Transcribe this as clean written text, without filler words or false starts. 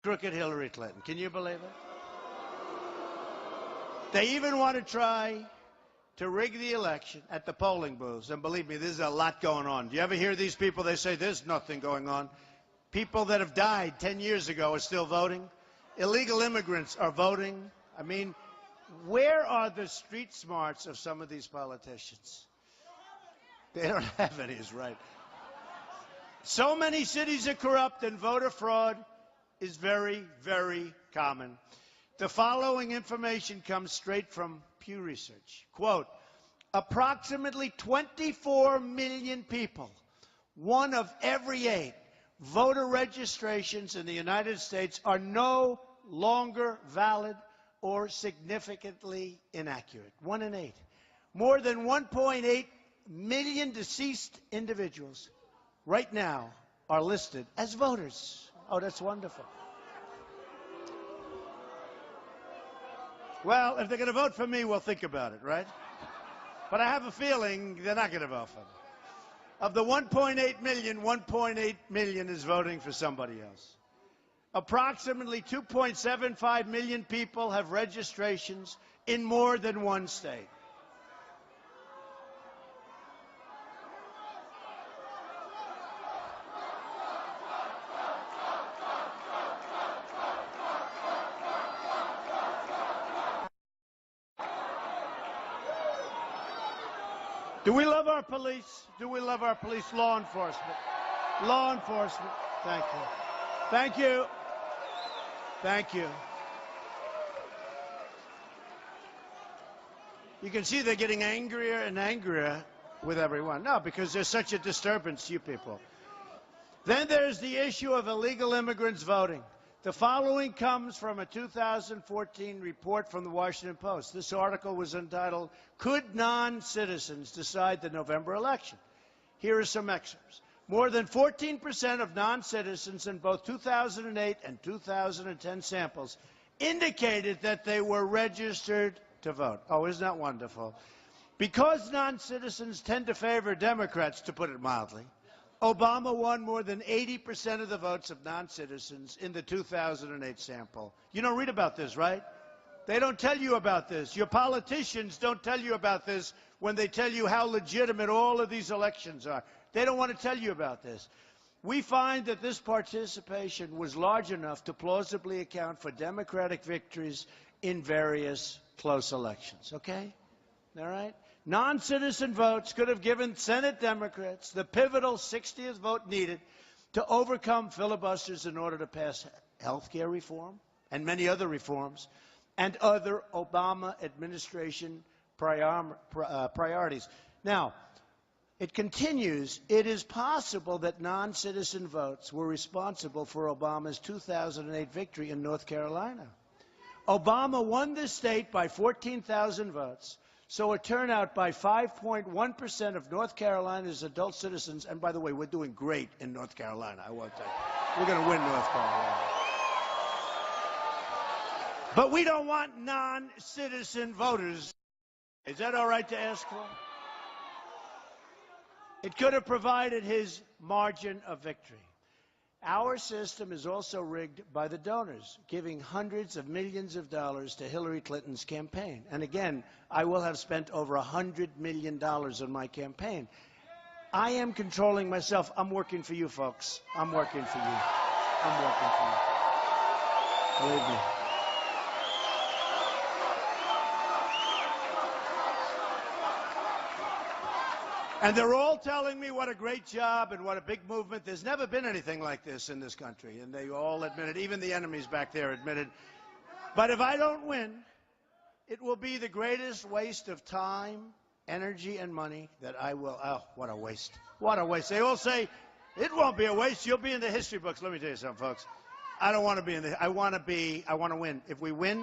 crooked Hillary Clinton. Can you believe it? They even want to try to rig the election at the polling booths. And believe me, there's a lot going on. Do you ever hear these people? They say there's nothing going on. People that have died 10 years ago are still voting. Illegal immigrants are voting. I mean, where are the street smarts of some of these politicians? They don't have any, is right. So many cities are corrupt and voter fraud is very, very common. The following information comes straight from Pew Research. Quote, approximately 24 million people, 1 of every 8 voter registrations in the United States are no longer valid or significantly inaccurate. 1 in 8. More than 1.8 million deceased individuals right now are listed as voters. Oh, that's wonderful. Well, if they're going to vote for me, we'll think about it, right? But I have a feeling they're not going to vote for me. Of the 1.8 million, 1.8 million is voting for somebody else. Approximately 2.75 million people have registrations in more than one state. Do we love our police? Do we love our police? Law enforcement. Law enforcement. Thank you. Thank you. Thank you. You can see they're getting angrier and angrier with everyone. No, because there's such a disturbance, you people. Then there's the issue of illegal immigrants voting. The following comes from a 2014 report from the Washington Post. This article was entitled, Could Non-Citizens Decide the November Election? Here are some excerpts. More than 14% of non-citizens in both 2008 and 2010 samples indicated that they were registered to vote. Oh, isn't that wonderful? Because non-citizens tend to favor Democrats, to put it mildly, Obama won more than 80% of the votes of non-citizens in the 2008 sample. You don't read about this, right? They don't tell you about this. Your politicians don't tell you about this when they tell you how legitimate all of these elections are. They don't want to tell you about this. We find that this participation was large enough to plausibly account for Democratic victories in various close elections. Okay? All right? Non-citizen votes could have given Senate Democrats the pivotal 60th vote needed to overcome filibusters in order to pass health care reform and many other reforms and other Obama administration priorities. Now, it continues, it is possible that non-citizen votes were responsible for Obama's 2008 victory in North Carolina. Obama won this state by 14,000 votes. So a turnout by 5.1% of North Carolina's adult citizens, and by the way, we're doing great in North Carolina, I won't tell you. We're going to win North Carolina. But we don't want non-citizen voters. Is that all right to ask for? It could have provided his margin of victory. Our system is also rigged by the donors, giving hundreds of millions of dollars to Hillary Clinton's campaign. And again, I will have spent over $100 million on my campaign. I am controlling myself. I'm working for you, folks. I'm working for you. I'm working for you. Believe me. And they're all telling me what a great job and what a big movement. There's never been anything like this in this country, and they all admit it. Even the enemies back there admit it. But if I don't win, it will be the greatest waste of time, energy, and money that I will. Oh, what a waste. What a waste. They all say, it won't be a waste. You'll be in the history books. Let me tell you something, folks. I don't want to be in the. I want to win. If we win,